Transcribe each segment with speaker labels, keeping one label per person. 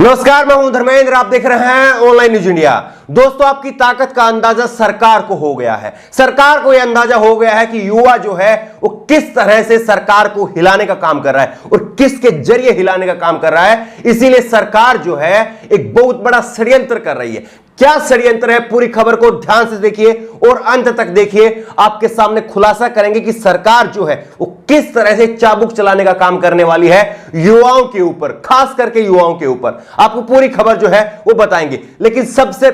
Speaker 1: नमस्कार, मैं हूं धर्मेंद्र। आप देख रहे हैं ऑनलाइन न्यूज इंडिया। दोस्तों, आपकी ताकत का अंदाजा सरकार को हो गया है। सरकार को यह अंदाजा हो गया है कि युवा जो है वो किस तरह से सरकार को हिलाने का काम कर रहा है और किसके जरिए हिलाने का काम कर रहा है। इसीलिए सरकार जो है एक बहुत बड़ा षड्यंत्र कर रही है। क्या षड्यंत्र है, पूरी खबर को ध्यान से देखिए और अंत तक देखिए। आपके सामने खुलासा करेंगे कि सरकार जो है वो किस तरह से चाबुक चलाने का काम करने वाली है युवाओं के ऊपर, खास करके युवाओं के ऊपर। आपको पूरी खबर जो है वो बताएंगे। लेकिन सबसे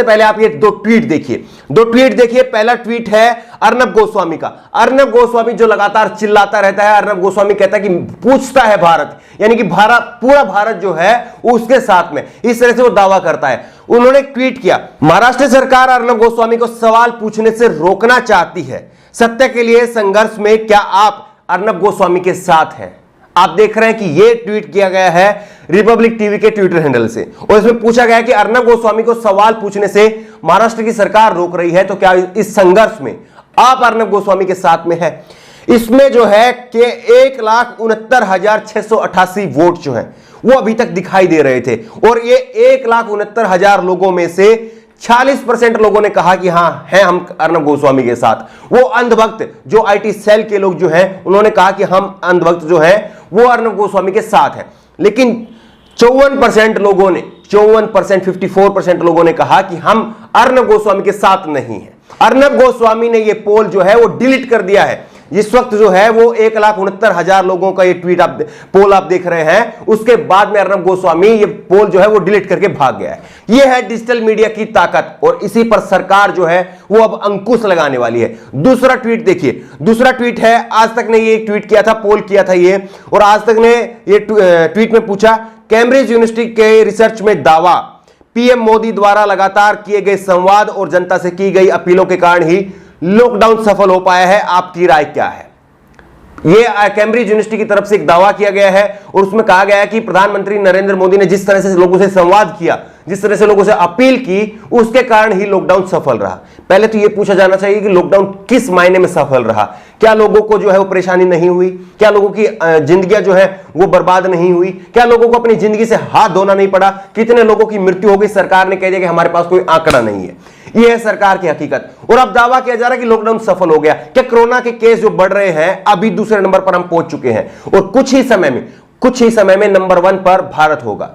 Speaker 1: पहले आप ये दो ट्वीट देखिए। पहला ट्वीट है अर्नब गोस्वामी का। अर्नब गोस्वामी जो लगातार चिल्लाता रहता है, अर्नब गोस्वामी कहता है कि पूछता है भारत, यानी कि पूरा भारत जो है उसके साथ में, इस तरह से वो दावा करता है। उन्होंने ट्वीट किया, महाराष्ट्र सरकार अर्नब गोस्वामी को सवाल पूछने से रोकना चाहती है। सत्य के लिए संघर्ष में क्या आप अर्नब गोस्वामी के साथ हैं? आप देख रहे हैं कि यह ट्वीट किया गया है रिपब्लिक टीवी के ट्विटर हैंडल से और इसमें पूछा गया कि अर्नब गोस्वामी को सवाल पूछने से महाराष्ट्र की सरकार रोक रही है, तो क्या इस संघर्ष में आप अर्नब गोस्वामी के साथ में है? इसमें जो है कि 1,69,688 वोट जो है वो अभी तक दिखाई दे रहे थे और ये 1,69,000 लोगों में से 46% लोगों ने कहा कि हां हैं हम अर्नब गोस्वामी के साथ। वो अंधभक्त जो आईटी सेल के लोग जो हैं उन्होंने कहा कि हम अंधभक्त जो हैं वो अर्नब गोस्वामी के साथ हैं। लेकिन 54% लोगों ने 54% लोगों ने कहा कि हम अर्नब गोस्वामी के साथ नहीं हैं। अर्नब गोस्वामी ने ये पोल जो है वो डिलीट कर दिया है। इस वक्त जो है वो 1,69,000 लोगों का ये ट्वीट पोल आप देख रहे हैं। उसके बाद में अर्नब गोस्वामी ये पोल जो है वो डिलीट करके भाग गया है। ये है डिजिटल मीडिया की ताकत और इसी पर सरकार जो है वो अब अंकुश लगाने वाली है। दूसरा ट्वीट देखिए, दूसरा ट्वीट है आज तक ने ये ट्वीट किया था, पोल किया था ये, और आज तक ने ये ट्वीट में पूछा, कैम्ब्रिज यूनिवर्सिटी के रिसर्च में दावा, पीएम मोदी द्वारा लगातार किए गए संवाद और जनता से की गई अपीलों के कारण ही लॉकडाउन सफल हो पाया है। आपकी राय क्या है? यह कैम्ब्रिज यूनिवर्सिटी की तरफ से एक दावा किया गया है और उसमें कहा गया है कि प्रधानमंत्री नरेंद्र मोदी ने जिस तरह से लोगों से संवाद किया, जिस तरह से लोगों से अपील की, उसके कारण ही लॉकडाउन सफल रहा। पहले तो यह पूछा जाना चाहिए कि लॉकडाउन किस मायने में सफल रहा। क्या लोगों को जो है वो परेशानी नहीं हुई? क्या लोगों की जिंदगियां जो है वो बर्बाद नहीं हुई? क्या लोगों को अपनी जिंदगी से हाथ धोना नहीं पड़ा? कितने लोगों की मृत्यु हो गई? सरकार ने कह दिया कि हमारे पास कोई आंकड़ा नहीं है। यह है सरकार की हकीकत। और अब दावा किया जा रहा है कि लॉकडाउन सफल हो गया। क्या कोरोना के केस जो बढ़ रहे हैं अभी दूसरे नंबर पर हम पहुंच चुके हैं और कुछ ही समय में नंबर 1 पर भारत होगा।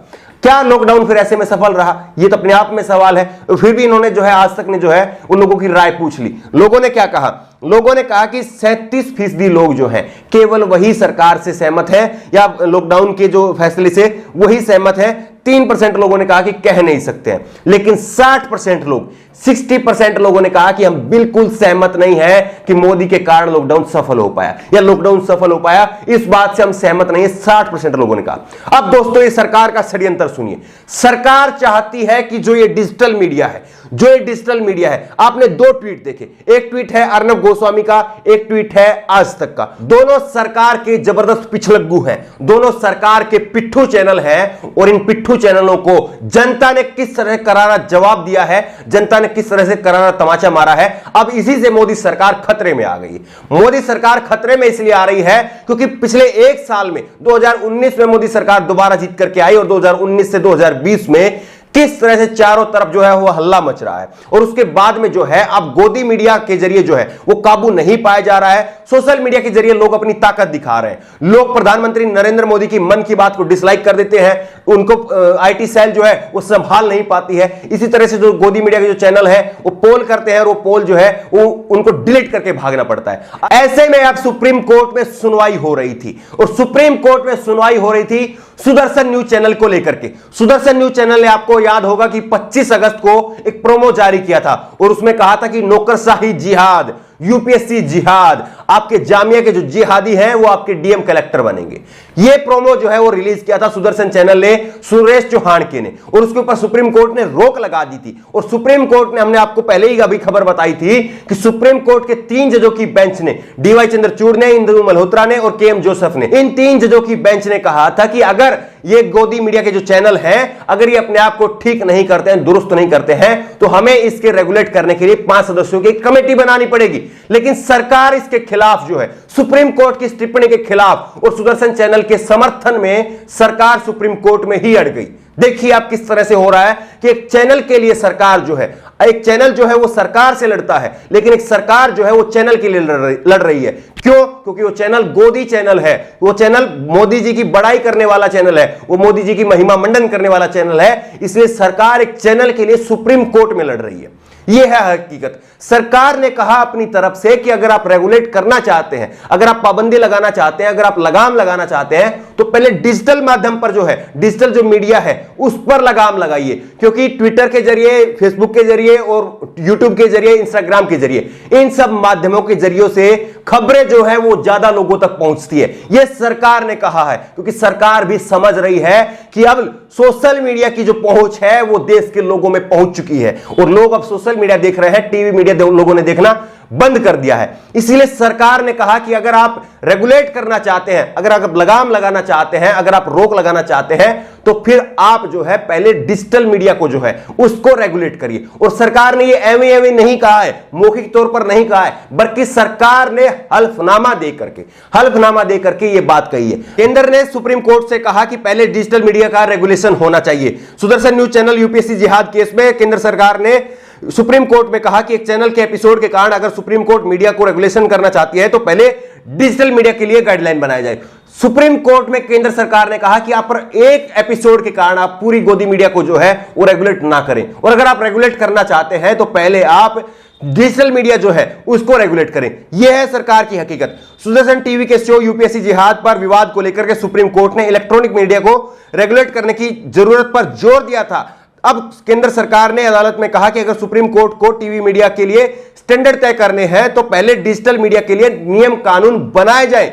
Speaker 1: क्या लॉकडाउन फिर ऐसे में सफल रहा? ये तो अपने आप में सवाल है। फिर भी इन्होंने जो है आज तक ने जो है उन लोगों की राय पूछ ली। लोगों ने क्या कहा? लोगों ने कहा कि 37% लोग जो हैं केवल वही सरकार से सहमत है या लॉकडाउन के जो फैसले से वही सहमत है। 3% लोगों ने कहा कि कह नहीं सकते हैं। लेकिन 60% लोगों ने कहा कि हम बिल्कुल सहमत नहीं है कि मोदी के कारण लॉकडाउन सफल हो पाया या लॉकडाउन सफल हो पाया, इस बात से हम सहमत नहीं है, 60% लोगों ने कहा। अब दोस्तों, ये सरकार का षड्यंत्र सुनिए। सरकार चाहती है कि जो ये डिजिटल मीडिया है, आपने 2 ट्वीट देखे। एक ट्वीट है अर्नब गोस्वामी का, एक ट्वीट है आज तक का। दोनों सरकार के जबरदस्त पिछलग्गू हैं, दोनों सरकार के पिट्ठू चैनल हैं और इन पिट्ठू चैनलों को जनता ने किस तरह करारा जवाब दिया है, जनता ने किस तरह से करारा तमाचा मारा है। अब इसी से मोदी सरकार खतरे में आ गई। मोदी सरकार खतरे में इसलिए आ रही है क्योंकि पिछले 1 साल में 2019 में मोदी सरकार दोबारा जीत करके आई और 2019 से 2020 में किस तरह से चारों तरफ जो है वो हल्ला मच रहा है। और उसके बाद में जो है अब गोदी मीडिया के जरिए जो है वो काबू नहीं पाया जा रहा है। सोशल मीडिया के जरिए लोग अपनी ताकत दिखा रहे हैं। लोग प्रधानमंत्री नरेंद्र मोदी की मन की बात को डिसलाइक कर देते हैं। उनको आईटी सेल जो है वो संभाल नहीं पाती है। इसी तरह से जो गोदी मीडिया के जो चैनल है वो पोल करते हैं और वो पोल जो है वो उनको डिलीट करके भागना पड़ता है। ऐसे में अब सुप्रीम कोर्ट में सुनवाई हो रही थी और सुप्रीम कोर्ट में सुनवाई हो रही थी सुदर्शन न्यूज चैनल को लेकर के। सुदर्शन न्यूज चैनल ने, आपको याद होगा कि 25 अगस्त को एक प्रोमो जारी किया था और उसमें कहा था कि नौकरशाही जिहाद, यूपीएससी जिहाद, आपके जामिया के जो जिहादी हैं वो आपके डीएम कलेक्टर बनेंगे। ये प्रोमो जो है वो रिलीज किया था सुदर्शन चैनल ने, सुरेश चौहान के ने, और उसके ऊपर सुप्रीम कोर्ट ने रोक लगा दी थी। और सुप्रीम कोर्ट ने, हमने आपको पहले ही अभी खबर बताई थी कि सुप्रीम कोर्ट के 3 जजों की बेंच ने, डीवाई चंद्रचूड़ ने, इंदु मल्होत्रा ने और केएम जोसेफ ने, इन 3 जजों की बेंच ने कहा था कि अगर ये गोदी मीडिया के जो चैनल हैं अगर ये अपने आप को ठीक नहीं करते हैं, दुरुस्त नहीं करते हैं, तो हमें इसके रेगुलेट करने के लिए 5 सदस्यों की कमेटी बनानी पड़ेगी। लेकिन सरकार इसके खिलाफ खिलाफ जो है, सुप्रीम कोर्ट की इस टिप्पणी के खिलाफ और सुदर्शन चैनल के समर्थन में सरकार सुप्रीम कोर्ट में ही अड़ गई। देखिए आप किस तरह से हो रहा है कि एक चैनल के लिए सरकार जो है, एक चैनल जो है वो सरकार से लड़ता है, लेकिन एक सरकार जो है वो चैनल के लिए लड़ रही है। क्यों? क्योंकि वो चैनल गोदी चैनल है, वो चैनल मोदी जी की बड़ाई करने वाला चैनल है, वो मोदी जी की महिमा मंडन करने वाला चैनल है। इसलिए सरकार एक चैनल के लिए सुप्रीम कोर्ट में लड़ रही है। यह है हकीकत। सरकार ने कहा अपनी तरफ से कि अगर आप रेगुलेट करना चाहते हैं, अगर आप पाबंदी लगाना चाहते हैं, अगर आप लगाम लगाना चाहते हैं, तो पहले डिजिटल माध्यम पर जो है, डिजिटल जो मीडिया है उस पर लगाम लगाइए। क्योंकि ट्विटर के जरिए, फेसबुक के जरिए और यूट्यूब के जरिए, इंस्टाग्राम के जरिए, इन सब माध्यमों के जरिए से खबरें जो है वो ज्यादा लोगों तक पहुंचती है। यह सरकार ने कहा है, क्योंकि सरकार भी समझ रही है कि अब सोशल मीडिया की जो पहुंच है वो देश के लोगों में पहुंच चुकी है और लोग अब सोशल मीडिया देख रहे हैं, टीवी मीडिया लोगों ने देखना बंद कर दिया है। इसलिए सरकार ने कहा कि अगर आप रेगुलेट करना चाहते हैं, अगर आप लगाम लगाना चाहते हैं, अगर आप रोक लगाना चाहते हैं, तो फिर आप जो है पहले डिजिटल मीडिया को जो है उसको रेगुलेट करिए। और सरकार ने ये एवं नहीं कहा है, मौखिक तौर पर नहीं कहा है, बल्कि सरकार ने हल्फनामा दे करके ये बात कही है। केंद्र ने सुप्रीम कोर्ट से कहा कि पहले डिजिटल मीडिया का रेगुलेशन होना चाहिए। सुदर्शन न्यूज चैनल यूपीएससी जिहाद केस में केंद्र सरकार ने सुप्रीम कोर्ट में कहा कि एक चैनल के एपिसोड के कारण अगर सुप्रीम कोर्ट मीडिया को रेगुलेशन करना चाहती है तो पहले डिजिटल मीडिया के लिए गाइडलाइन बनाया जाए। सुप्रीम कोर्ट में केंद्र सरकार ने कहा कि आप पर एक एपिसोड के कारण आप पूरी गोदी मीडिया को जो है वो रेगुलेट ना करें, और अगर आप रेगुलेट करना चाहते हैं तो पहले आप डिजिटल मीडिया जो है उसको रेगुलेट करें। यह है सरकार की हकीकत। सुदर्शन टीवी के शो यूपीएससी जिहाद पर विवाद को लेकर के सुप्रीम कोर्ट ने इलेक्ट्रॉनिक मीडिया को रेगुलेट करने की जरूरत पर जोर दिया था। अब केंद्र सरकार ने अदालत में कहा कि अगर सुप्रीम कोर्ट को टीवी मीडिया के लिए स्टैंडर्ड तय करने हैं तो पहले डिजिटल मीडिया के लिए नियम कानून बनाए जाएं।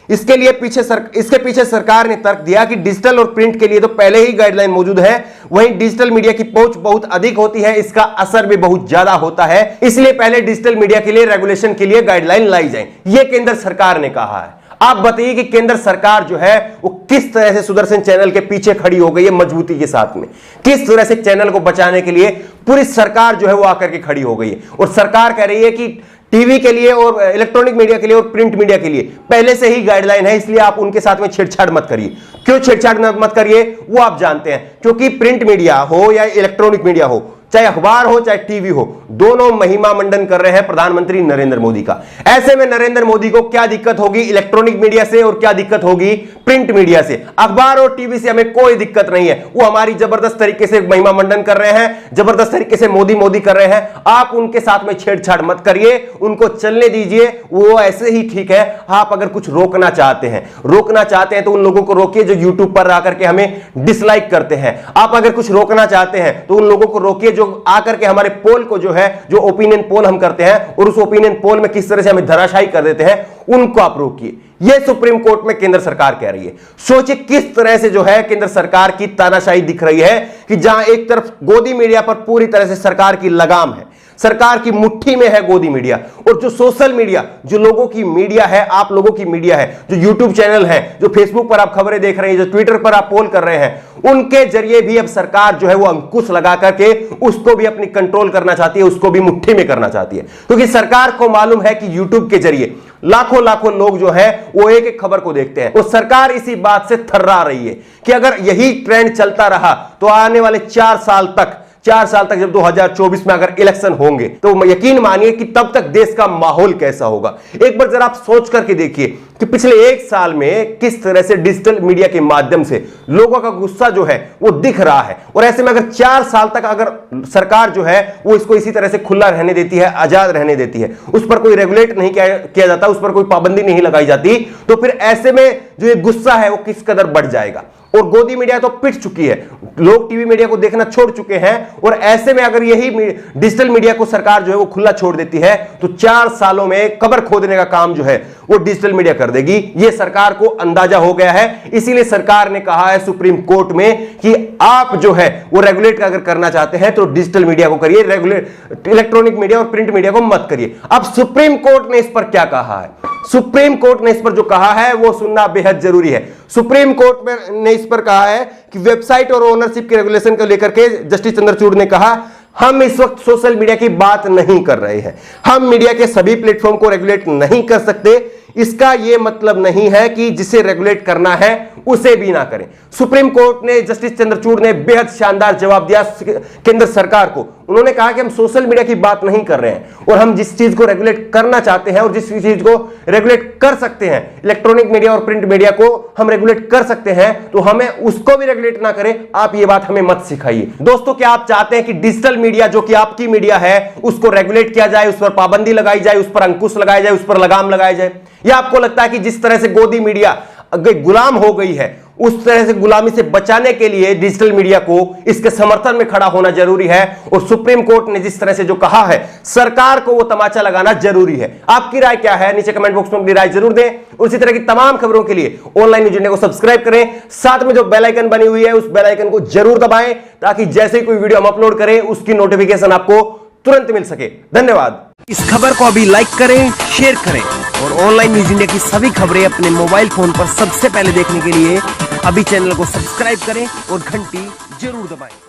Speaker 1: इसके पीछे सरकार ने तर्क दिया कि डिजिटल और प्रिंट के लिए तो पहले ही गाइडलाइन मौजूद है, वहीं डिजिटल मीडिया की पहुंच बहुत अधिक होती है, इसका असर भी बहुत ज्यादा होता है, इसलिए पहले डिजिटल मीडिया के लिए रेगुलेशन के लिए गाइडलाइन लाई जाए। यह केंद्र सरकार ने कहा है। आप बताइए कि केंद्र सरकार जो है वो किस तरह से सुदर्शन चैनल के पीछे खड़ी हो गई है, मजबूती के साथ में किस तरह से चैनल को बचाने के लिए पूरी सरकार जो है वो आकर के खड़ी हो गई है। और सरकार कह रही है कि टीवी के लिए और इलेक्ट्रॉनिक मीडिया के लिए और प्रिंट मीडिया के लिए पहले से ही गाइडलाइन है, इसलिए आप उनके साथ में छेड़छाड़ मत करिए। क्यों छेड़छाड़ मत करिए वो आप जानते हैं, क्योंकि प्रिंट मीडिया हो या इलेक्ट्रॉनिक मीडिया हो, चाहे अखबार हो चाहे टीवी हो, दोनों महिमा मंडन कर रहे हैं प्रधानमंत्री नरेंद्र मोदी का। ऐसे में नरेंद्र मोदी को क्या दिक्कत होगी इलेक्ट्रॉनिक मीडिया से और क्या दिक्कत होगी प्रिंट मीडिया से? अखबार और टीवी से हमें कोई दिक्कत नहीं है, वो हमारी जबरदस्त तरीके से महिमा मंडन कर रहे हैं, जबरदस्त तरीके से मोदी मोदी कर रहे हैं। आप उनके साथ में छेड़छाड़ मत करिए, उनको चलने दीजिए, वो ऐसे ही ठीक है। आप अगर कुछ रोकना चाहते हैं तो उन लोगों को रोकिए जो यूट्यूब पर आकर के हमें डिसलाइक करते हैं। आप अगर कुछ रोकना चाहते हैं तो उन लोगों को रोकिए जो आकर के हमारे पोल को जो है, जो ओपिनियन पोल हम करते हैं और उस ओपिनियन पोल में किस तरह से हमें धराशायी कर देते हैं, उनको आप रोकिए। यह सुप्रीम कोर्ट में केंद्र सरकार कह रही है। सोचिए किस तरह से जो है केंद्र सरकार की तानाशाही दिख रही है कि जहां एक तरफ गोदी मीडिया पर पूरी तरह से सरकार की लगाम है, सरकार की मुट्ठी में है गोदी मीडिया, और जो सोशल मीडिया, जो लोगों की मीडिया है, आप लोगों की मीडिया है, जो यूट्यूब चैनल है, जो फेसबुक पर आप खबरें देख रहे हैं, जो ट्विटर पर आप पोल कर रहे हैं, उनके जरिए भी अब सरकार जो है वो अंकुश लगा करके उसको भी अपनी कंट्रोल करना चाहती है, उसको भी मुट्ठी में करना चाहती है। क्योंकि सरकार को मालूम है कि यूट्यूब के जरिए लाखों लोग जो है वो एक एक खबर को देखते हैं, और सरकार इसी बात से थर्रा रही है कि अगर यही ट्रेंड चलता रहा तो आने वाले 4 साल तक जब 2024 में अगर इलेक्शन होंगे तो यकीन मानिए कि तब तक देश का माहौल कैसा होगा। एक बार जरा आप सोच करके देखिए कि पिछले 1 साल में किस तरह से डिजिटल मीडिया के माध्यम से लोगों का गुस्सा जो है वो दिख रहा है, और ऐसे में अगर 4 साल तक अगर सरकार जो है वो इसको इसी तरह से खुला रहने देती है, आजाद रहने देती है, उस पर कोई रेगुलेट नहीं किया जाता, उस पर कोई पाबंदी नहीं लगाई जाती, तो फिर ऐसे में जो ये गुस्सा है वो किस कदर बढ़ जाएगा। और गोदी मीडिया तो पिट चुकी है, लोग टीवी मीडिया को देखना छोड़ चुके हैं, और ऐसे में अगर यही डिजिटल मीडिया को सरकार जो है वो खुला छोड़ देती है तो 4 सालों में कब्र खोदने का काम जो है वो डिजिटल मीडिया कर देगी। ये सरकार को अंदाजा हो गया है। इसीलिए सरकार ने कहा है सुप्रीम कोर्ट में कि आप जो है वो रेगुलेट अगर करना चाहते हैं तो डिजिटल मीडिया को करिए, रेगुलेट इलेक्ट्रॉनिक मीडिया और प्रिंट मीडिया को मत करिए। अब सुप्रीम कोर्ट ने इस पर क्या कहा है? सुप्रीम कोर्ट ने इस पर जो कहा है वो सुनना बेहद जरूरी है। सुप्रीम कोर्ट ने इस पर कहा है कि वेबसाइट और ओनरशिप के रेगुलेशन को लेकर के जस्टिस चंद्रचूड़ ने कहा हम इस वक्त सोशल मीडिया की बात नहीं कर रहे हैं। हम मीडिया के सभी प्लेटफॉर्म को रेगुलेट नहीं कर सकते। इसका यह मतलब नहीं है कि जिसे रेगुलेट करना है उसे भी ना करें। सुप्रीम कोर्ट ने, जस्टिस चंद्रचूड़ ने बेहद शानदार जवाब दिया केंद्र सरकार को। उन्होंने कहा कि हम सोशल मीडिया की बात नहीं कर रहे हैं और हम जिस चीज को रेगुलेट करना चाहते हैं और जिस चीज को रेगुलेट कर सकते हैं, इलेक्ट्रॉनिक मीडिया और प्रिंट मीडिया को हम रेगुलेट कर सकते हैं, तो हमें उसको भी रेगुलेट ना करें। आप ये बात हमें मत सिखाइए। दोस्तों, क्या आप चाहते हैं कि डिजिटल मीडिया जो कि आपकी मीडिया है उसको रेगुलेट किया जाए, उस पर पाबंदी लगाई जाए, उस पर अंकुश लगाया जाए, उस पर लगाम लगाया जाए? या आपको लगता है कि जिस तरह से गोदी मीडिया गुलाम हो गई है, उस तरह से गुलामी से बचाने के लिए डिजिटल मीडिया को इसके समर्थन में खड़ा होना जरूरी है? और सुप्रीम कोर्ट ने जिस तरह से जो कहा है, सरकार को वो तमाचा लगाना जरूरी है। आपकी राय क्या है? नीचे कमेंट बॉक्स में अपनी राय जरूर दें। उसी तरह की तमाम खबरों के लिए ऑनलाइन न्यूज इंडिया को सब्सक्राइब करें। साथ में जो बेल आइकन बनी हुई है उस बेल आइकन को जरूर दबाएं, ताकि जैसे ही कोई वीडियो हम अपलोड करें उसकी नोटिफिकेशन आपको तुरंत मिल सके। धन्यवाद।
Speaker 2: इस खबर को अभी लाइक करें, शेयर करें और ऑनलाइन न्यूज इंडिया की सभी खबरें अपने मोबाइल फोन पर सबसे पहले देखने के लिए अभी चैनल को सब्सक्राइब करें और घंटी जरूर दबाएं।